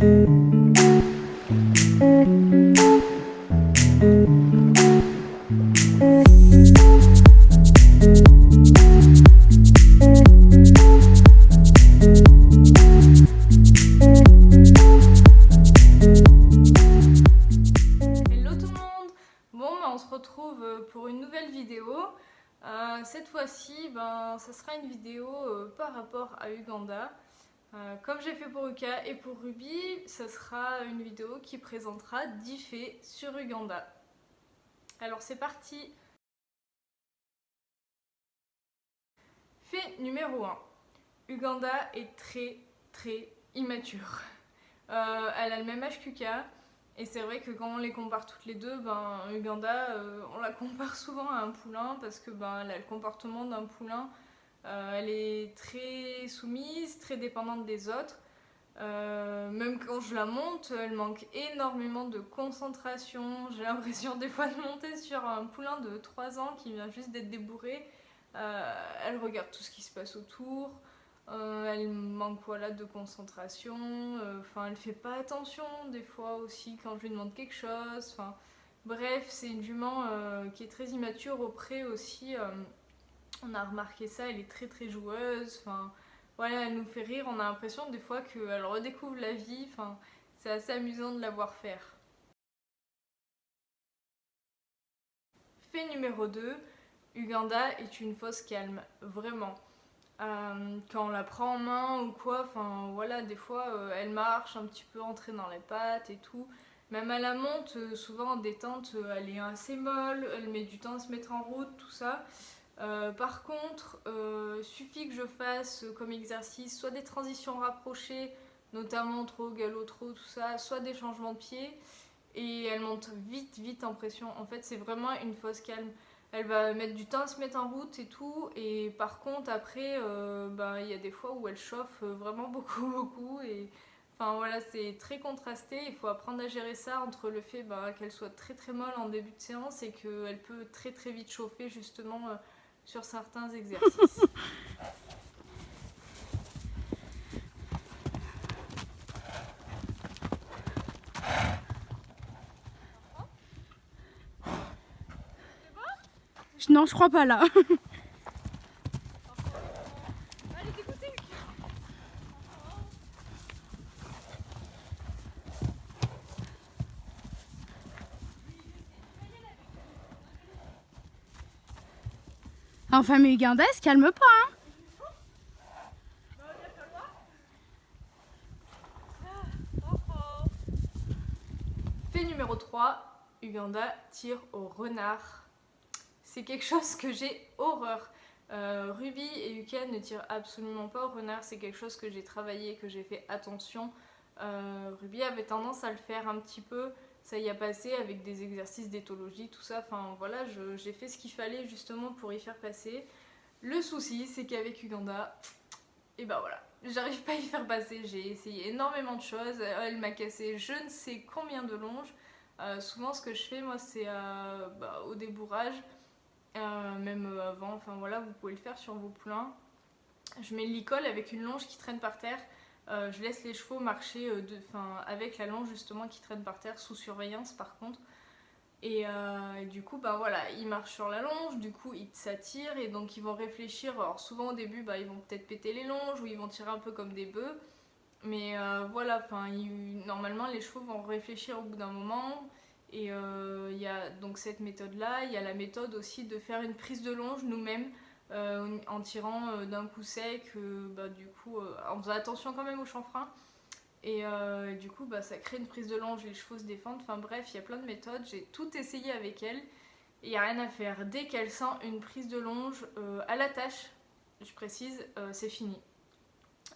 On se retrouve pour une nouvelle vidéo. Cette fois-ci, ça sera une vidéo par rapport à Uganda. Comme j'ai fait pour Uka et pour Ruby, ça sera une vidéo qui présentera 10 faits sur Uganda. Alors c'est parti. Fait numéro 1. Uganda est très immature. Elle a le même âge qu'Uka. Et c'est vrai que quand on les compare toutes les deux, Uganda, on la compare souvent à un poulain parce que elle a le comportement d'un poulain. Elle est très soumise, très dépendante des autres. Même quand je la monte, elle manque énormément de concentration. J'ai l'impression des fois de monter sur un poulain de 3 ans qui vient juste d'être débourré. Elle regarde tout ce qui se passe autour. Elle manque de concentration, elle fait pas attention des fois aussi quand je lui demande quelque chose. Bref, c'est une jument qui est très immature auprès aussi. On a remarqué ça, elle est très joueuse. Voilà, elle nous fait rire. On a l'impression des fois qu'elle redécouvre la vie. C'est assez amusant de la voir faire. Fait numéro 2, Uganda est une fausse calme, vraiment. Quand on la prend en main ou quoi, des fois elle marche un petit peu entrée dans les pattes et tout. Même à la monte, souvent en détente, elle est assez molle, elle met du temps à se mettre en route, tout ça. Par contre, suffit que je fasse comme exercice soit des transitions rapprochées, notamment trot, galop, trot, tout ça, soit des changements de pied, et elle monte vite en pression. En fait, c'est vraiment une fausse calme. Elle va mettre du temps à se mettre en route et tout, et par contre après il y a des fois où elle chauffe vraiment beaucoup, et voilà, c'est très contrasté. Il faut apprendre à gérer ça entre le fait qu'elle soit très molle en début de séance et qu'elle peut très vite chauffer justement sur certains exercices. Non, je crois pas là. Enfin, mais Uganda, elle se calme pas, hein. Fait numéro 3, Uganda tire au renard. C'est quelque chose que j'ai horreur. Ruby et Uka ne tirent absolument pas au renard, c'est quelque chose que j'ai travaillé, que j'ai fait attention. Ruby avait tendance à le faire un petit peu, ça y a passé avec des exercices d'éthologie, tout ça. Voilà, j'ai fait ce qu'il fallait justement pour y faire passer. Le souci, c'est qu'avec Uganda, et voilà, j'arrive pas à y faire passer. J'ai essayé énormément de choses, elle m'a cassé je ne sais combien de longes. Souvent, ce que je fais, moi, c'est au débourrage. Même avant, voilà, vous pouvez le faire sur vos poulains. Je mets l'icole avec une longe qui traîne par terre. Je laisse les chevaux marcher avec la longe justement qui traîne par terre, sous surveillance par contre. Et du coup, voilà, ils marchent sur la longe, du coup ils s'attirent et donc ils vont réfléchir. Alors souvent au début, ils vont peut-être péter les longes ou ils vont tirer un peu comme des bœufs. Mais voilà, normalement les chevaux vont réfléchir au bout d'un moment. Et il y a donc cette méthode-là. Il y a la méthode aussi de faire une prise de longe nous-mêmes en tirant d'un coup sec, en faisant attention quand même au chanfrein. Et du coup, ça crée une prise de longe, les chevaux se défendent. Bref, il y a plein de méthodes. J'ai tout essayé avec elle. Et il n'y a rien à faire. Dès qu'elle sent une prise de longe à la tâche, je précise, c'est fini.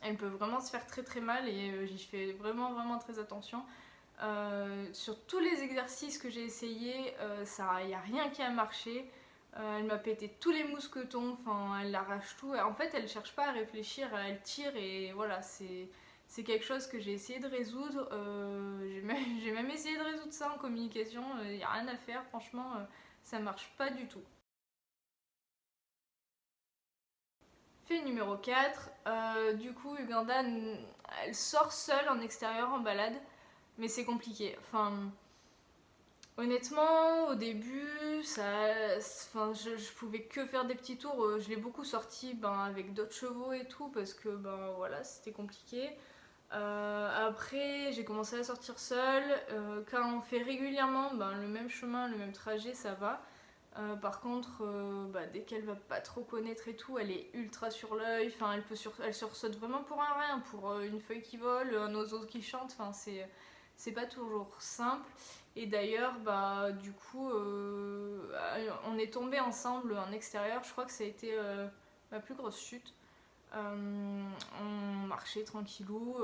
Elle peut vraiment se faire très mal et j'y fais vraiment très attention. Sur tous les exercices que j'ai essayés, il n'y a rien qui a marché. Elle m'a pété tous les mousquetons, elle arrache tout. En fait, elle cherche pas à réfléchir, elle tire et voilà, c'est quelque chose que j'ai essayé de résoudre. J'ai même essayé de résoudre ça en communication. Il n'y a rien à faire, franchement, ça marche pas du tout. Fait numéro 4, du coup Uganda, elle sort seule en extérieur en balade, mais c'est compliqué. Enfin, honnêtement, au début, je pouvais que faire des petits tours. Je l'ai beaucoup sorti avec d'autres chevaux et tout, parce que voilà, c'était compliqué. Après, j'ai commencé à sortir seule. Quand on fait régulièrement le même chemin, le même trajet, ça va. Par contre, dès qu'elle va pas trop connaître et tout, elle est ultra sur l'œil. Enfin, elle sursaute vraiment pour un rien, pour une feuille qui vole, un oiseau qui chante. Enfin, c'est pas toujours simple. Et d'ailleurs, du coup, on est tombé ensemble en extérieur. Je crois que ça a été ma plus grosse chute. On marchait tranquillou,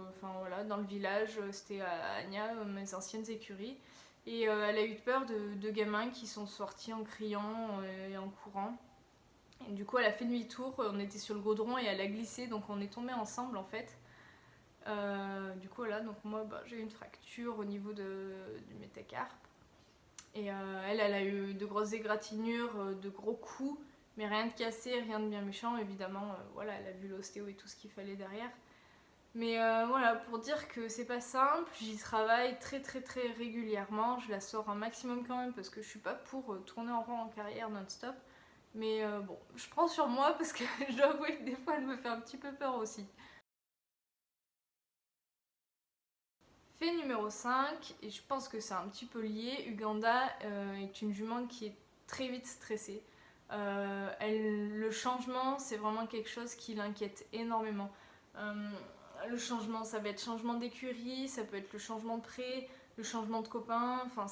enfin voilà, dans le village, c'était à Agna, mes anciennes écuries. Et elle a eu peur de gamins qui sont sortis en criant et en courant. Et du coup, elle a fait demi-tour, on était sur le goudron et elle a glissé, donc on est tombés ensemble en fait. Du coup, voilà, donc moi j'ai eu une fracture au niveau du métacarpe. Et elle a eu de grosses égratignures, de gros coups, mais rien de cassé, rien de bien méchant, évidemment. Voilà, elle a vu l'ostéo et tout ce qu'il fallait derrière. Mais voilà, pour dire que c'est pas simple, j'y travaille très très très régulièrement. Je la sors un maximum quand même parce que je suis pas pour tourner en rond en carrière non-stop. Mais bon, je prends sur moi parce que je dois avouer que des fois elle me fait un petit peu peur aussi. Fait numéro 5, et je pense que c'est un petit peu lié, Uganda est une jument qui est très vite stressée. Le changement, c'est vraiment quelque chose qui l'inquiète énormément. Le changement, ça va être changement d'écurie, ça peut être le changement de pré, le changement de copain, enfin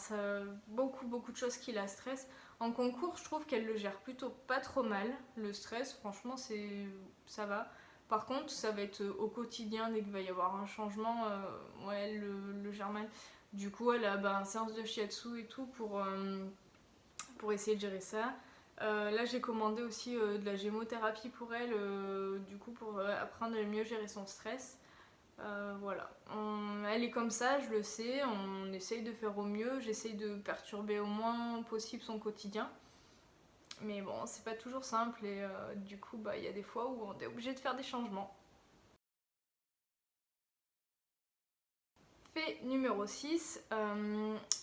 beaucoup de choses qui la stressent. En concours, je trouve qu'elle le gère plutôt pas trop mal, le stress, franchement ça va. Par contre, ça va être au quotidien, dès qu'il va y avoir un changement, ouais, elle le gère mal. Du coup, elle a une séance de shiatsu et tout pour essayer de gérer ça. Là, j'ai commandé aussi de la gémothérapie pour elle, du coup, pour apprendre à mieux gérer son stress. Voilà. Elle est comme ça, je le sais, on essaye de faire au mieux, j'essaye de perturber au moins possible son quotidien. Mais bon, c'est pas toujours simple et du coup, il y a des fois où on est obligé de faire des changements. Fait numéro 6,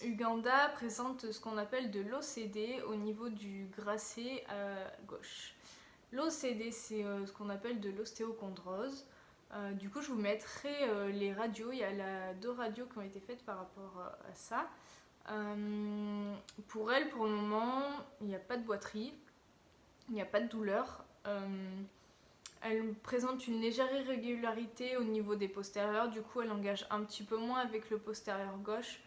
Uganda présente ce qu'on appelle de l'OCD au niveau du gracé à gauche. L'OCD, c'est ce qu'on appelle de l'ostéochondrose. Du coup, je vous mettrai les radios. Il y a deux radios qui ont été faites par rapport à ça. Pour elle, pour le moment, il n'y a pas de boiterie, il n'y a pas de douleur. Elle présente une légère irrégularité au niveau des postérieurs, du coup elle engage un petit peu moins avec le postérieur gauche.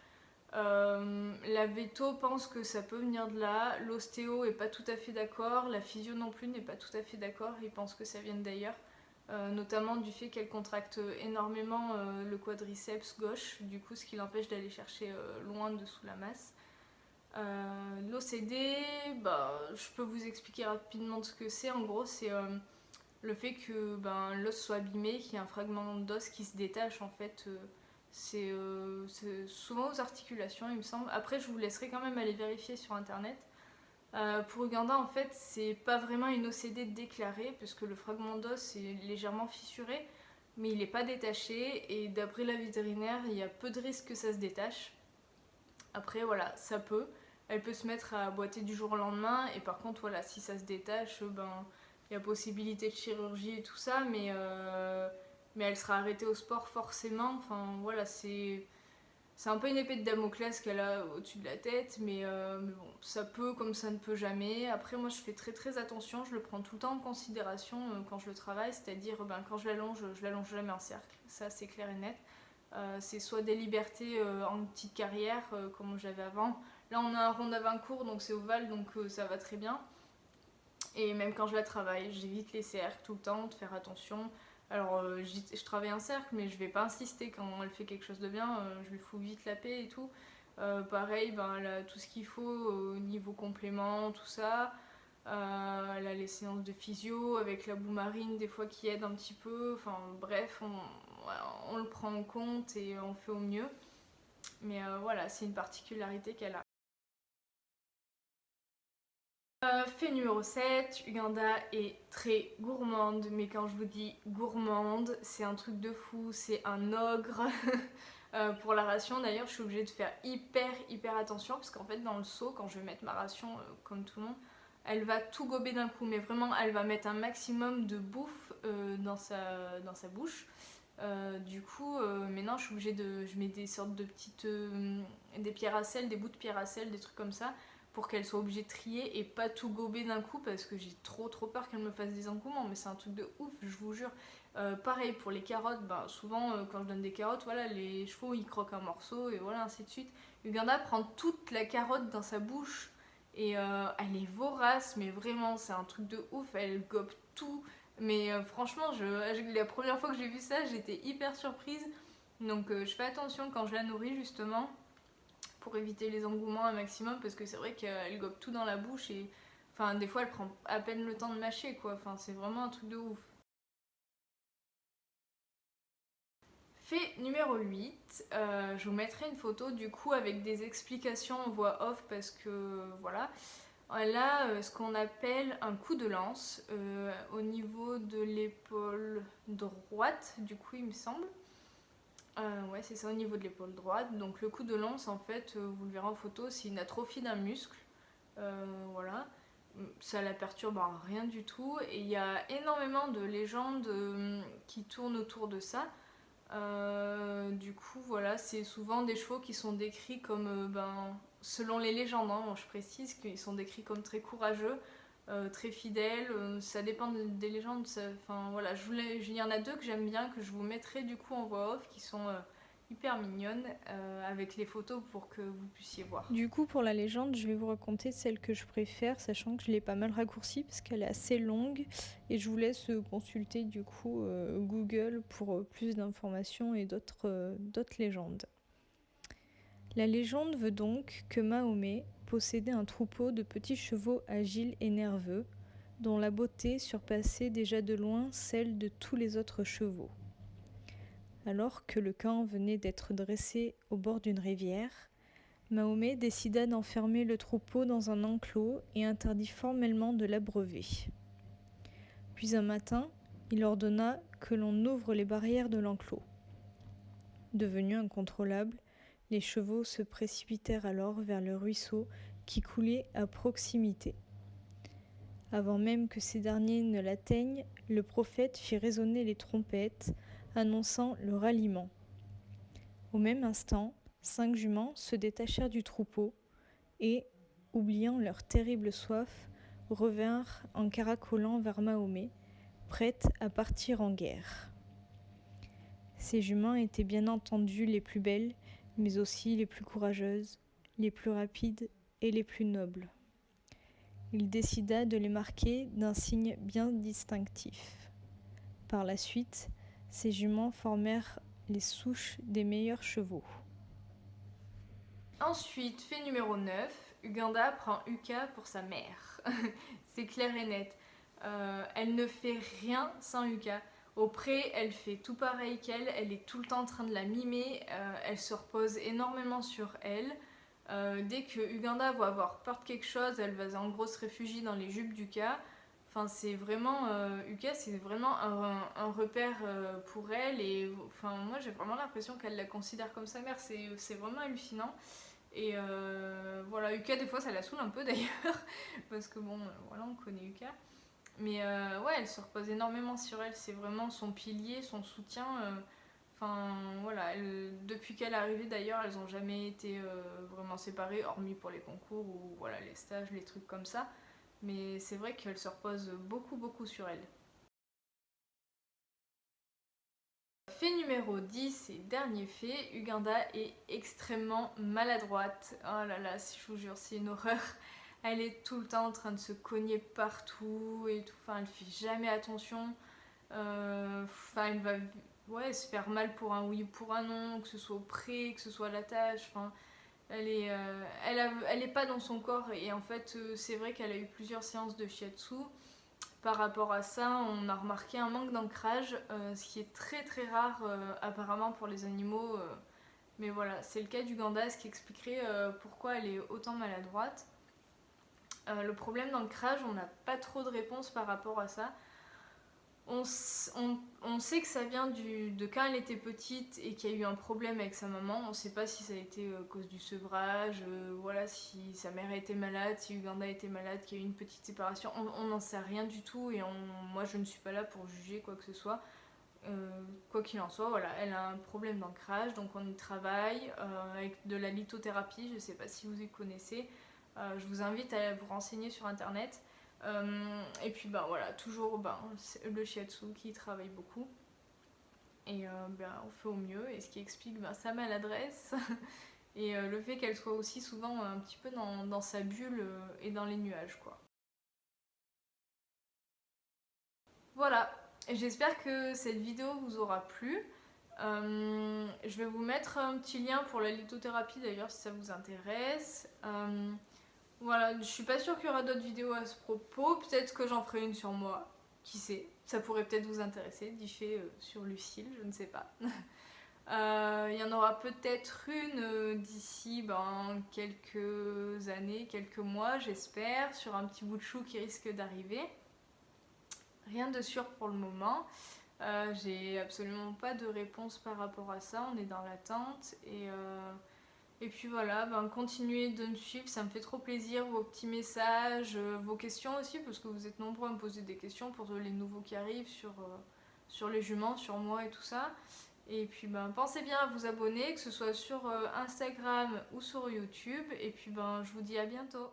La veto pense que ça peut venir de là, l'ostéo est pas tout à fait d'accord, la physio non plus n'est pas tout à fait d'accord, il pense que ça vient d'ailleurs, notamment du fait qu'elle contracte énormément le quadriceps gauche, du coup ce qui l'empêche d'aller chercher loin dessous la masse. L'OCD, je peux vous expliquer rapidement ce que c'est. En gros, c'est le fait que l'os soit abîmé, qu'il y ait un fragment d'os qui se détache en fait. C'est souvent aux articulations, il me semble. Après, je vous laisserai quand même aller vérifier sur internet. Pour Uganda, en fait, c'est pas vraiment une OCD déclarée, puisque le fragment d'os est légèrement fissuré, mais il n'est pas détaché. Et d'après la vétérinaire, il y a peu de risques que ça se détache. Après, voilà, ça peut. Elle peut se mettre à boiter du jour au lendemain. Et par contre, voilà, si ça se détache, il y a possibilité de chirurgie et tout ça. Mais elle sera arrêtée au sport forcément. Enfin, voilà, c'est un peu une épée de Damoclès qu'elle a au-dessus de la tête. Mais bon, ça peut comme ça ne peut jamais. Après, moi, je fais très très attention. Je le prends tout le temps en considération quand je le travaille. C'est-à-dire, quand je l'allonge jamais en cercle. Ça, c'est clair et net. C'est soit des libertés en petite carrière comme j'avais avant. Là on a un rond d'avant court donc c'est ovale donc ça va très bien. Et même quand je la travaille, j'évite les cercles tout le temps, de faire attention. Alors je travaille un cercle mais je vais pas insister quand elle fait quelque chose de bien, je lui fous vite la paix et tout. Pareil, elle a tout ce qu'il faut au niveau complément, tout ça. Elle a les séances de physio avec la boue marine des fois qui aide un petit peu. Enfin bref, on le prend en compte et on fait au mieux. Mais voilà, c'est une particularité qu'elle a. Fait numéro 7, Uganda est très gourmande, mais quand je vous dis gourmande, c'est un truc de fou, c'est un ogre. Pour la ration d'ailleurs, je suis obligée de faire hyper attention parce qu'en fait dans le seau, quand je vais mettre ma ration comme tout le monde, elle va tout gober d'un coup, mais vraiment elle va mettre un maximum de bouffe dans sa bouche. Maintenant je suis obligée je mets des sortes de petites, des pierres à sel, des bouts de pierre à sel, des trucs comme ça, pour qu'elle soit obligée de trier et pas tout gober d'un coup parce que j'ai trop peur qu'elle me fasse des engouements, mais c'est un truc de ouf, je vous jure. Pareil pour les carottes, souvent quand je donne des carottes, voilà, les chevaux ils croquent un morceau et voilà, ainsi de suite. Uganda prend toute la carotte dans sa bouche et elle est vorace, mais vraiment c'est un truc de ouf, elle gobe tout. Mais franchement, la première fois que j'ai vu ça, j'étais hyper surprise. Donc je fais attention quand je la nourris justement pour éviter les engouements un maximum parce que c'est vrai qu'elle gobe tout dans la bouche et enfin des fois elle prend à peine le temps de mâcher quoi. Enfin c'est vraiment un truc de ouf. Fait numéro 8, je vous mettrai une photo du coup avec des explications en voix off parce que voilà. Elle a ce qu'on appelle un coup de lance au niveau de l'épaule droite, du coup il me semble. Ouais, c'est ça, au niveau de l'épaule droite. Donc le coup de lance, en fait, vous le verrez en photo, c'est une atrophie d'un muscle. Voilà. Ça la perturbe en rien du tout. Et il y a énormément de légendes qui tournent autour de ça. Du coup, voilà, c'est souvent des chevaux qui sont décrits comme, selon les légendes, hein, je précise qu'ils sont décrits comme très courageux, très fidèles. Ça dépend des légendes. Enfin, voilà, il y en a deux que j'aime bien, que je vous mettrai du coup en voix off, qui sont hyper mignonnes, avec les photos pour que vous puissiez voir. Du coup, pour la légende, je vais vous raconter celle que je préfère, sachant que je l'ai pas mal raccourcie parce qu'elle est assez longue et je vous laisse consulter du coup Google pour plus d'informations et d'autres légendes. La légende veut donc que Mahomet possédait un troupeau de petits chevaux agiles et nerveux, dont la beauté surpassait déjà de loin celle de tous les autres chevaux. Alors que le camp venait d'être dressé au bord d'une rivière, Mahomet décida d'enfermer le troupeau dans un enclos et interdit formellement de l'abreuver. Puis un matin, il ordonna que l'on ouvre les barrières de l'enclos. Devenus incontrôlables, les chevaux se précipitèrent alors vers le ruisseau qui coulait à proximité. Avant même que ces derniers ne l'atteignent, le prophète fit résonner les trompettes, annonçant le ralliement. Au même instant, 5 juments se détachèrent du troupeau et, oubliant leur terrible soif, revinrent en caracolant vers Mahomet, prêtes à partir en guerre. Ces juments étaient bien entendu les plus belles, mais aussi les plus courageuses, les plus rapides et les plus nobles. Il décida de les marquer d'un signe bien distinctif. Par la suite, ces juments formèrent les souches des meilleurs chevaux. Ensuite, fait numéro 9, Uganda prend Uka pour sa mère. C'est clair et net. Elle ne fait rien sans Uka. Au pré, elle fait tout pareil qu'elle, elle est tout le temps en train de la mimer, elle se repose énormément sur elle. Dès que Uganda va avoir peur de quelque chose, elle va en gros se réfugier dans les jupes d'Uka. Enfin, c'est vraiment, Uka, c'est vraiment un repère pour elle. Et enfin, moi, j'ai vraiment l'impression qu'elle la considère comme sa mère. C'est vraiment hallucinant. Et voilà, Uka, des fois, ça la saoule un peu d'ailleurs. Parce que bon, voilà, on connaît Uka. Mais ouais, elle se repose énormément sur elle. C'est vraiment son pilier, son soutien. Enfin, voilà, depuis qu'elle est arrivée d'ailleurs, elles n'ont jamais été vraiment séparées, hormis pour les concours ou voilà, les stages, les trucs comme ça. Mais c'est vrai qu'elle se repose beaucoup sur elle. Fait numéro 10 et dernier fait, Uganda est extrêmement maladroite. Oh là là, je vous jure, c'est une horreur. Elle est tout le temps en train de se cogner partout et tout. Enfin, elle fait jamais attention. Enfin, elle va se faire mal pour un oui ou pour un non, que ce soit au pré, que ce soit à la tâche. Enfin, elle est pas dans son corps et en fait, c'est vrai qu'elle a eu plusieurs séances de shiatsu. Par rapport à ça, on a remarqué un manque d'ancrage, ce qui est très rare apparemment pour les animaux. Mais voilà, c'est le cas d'Uganda, ce qui expliquerait pourquoi elle est autant maladroite. Le problème d'ancrage, on n'a pas trop de réponses par rapport à ça. On sait que ça vient de quand elle était petite et qu'il y a eu un problème avec sa maman. On ne sait pas si ça a été à cause du sevrage, voilà, si sa mère a été malade, si Uganda a été malade, qu'il y a eu une petite séparation. On n'en sait rien du tout et moi je ne suis pas là pour juger quoi que ce soit. Quoi qu'il en soit, voilà, elle a un problème d'ancrage, donc on y travaille avec de la lithothérapie. Je ne sais pas si vous y connaissez. Je vous invite à vous renseigner sur internet. Et puis voilà, toujours le shiatsu qui travaille beaucoup. Et on fait au mieux, et ce qui explique sa maladresse et le fait qu'elle soit aussi souvent un petit peu dans sa bulle et dans les nuages, quoi. Voilà, j'espère que cette vidéo vous aura plu. Je vais vous mettre un petit lien pour la lithothérapie d'ailleurs si ça vous intéresse. Voilà, je suis pas sûre qu'il y aura d'autres vidéos à ce propos, peut-être que j'en ferai une sur moi, qui sait, ça pourrait peut-être vous intéresser, diffé sur Lucille, je ne sais pas. Il y en aura peut-être une d'ici quelques années, quelques mois j'espère, sur un petit bout de chou qui risque d'arriver. Rien de sûr pour le moment, j'ai absolument pas de réponse par rapport à ça, on est dans l'attente et puis voilà, continuez de me suivre, ça me fait trop plaisir, vos petits messages, vos questions aussi, parce que vous êtes nombreux à me poser des questions pour les nouveaux qui arrivent sur les juments, sur moi et tout ça. Et puis pensez bien à vous abonner, que ce soit sur Instagram ou sur YouTube, et puis je vous dis à bientôt.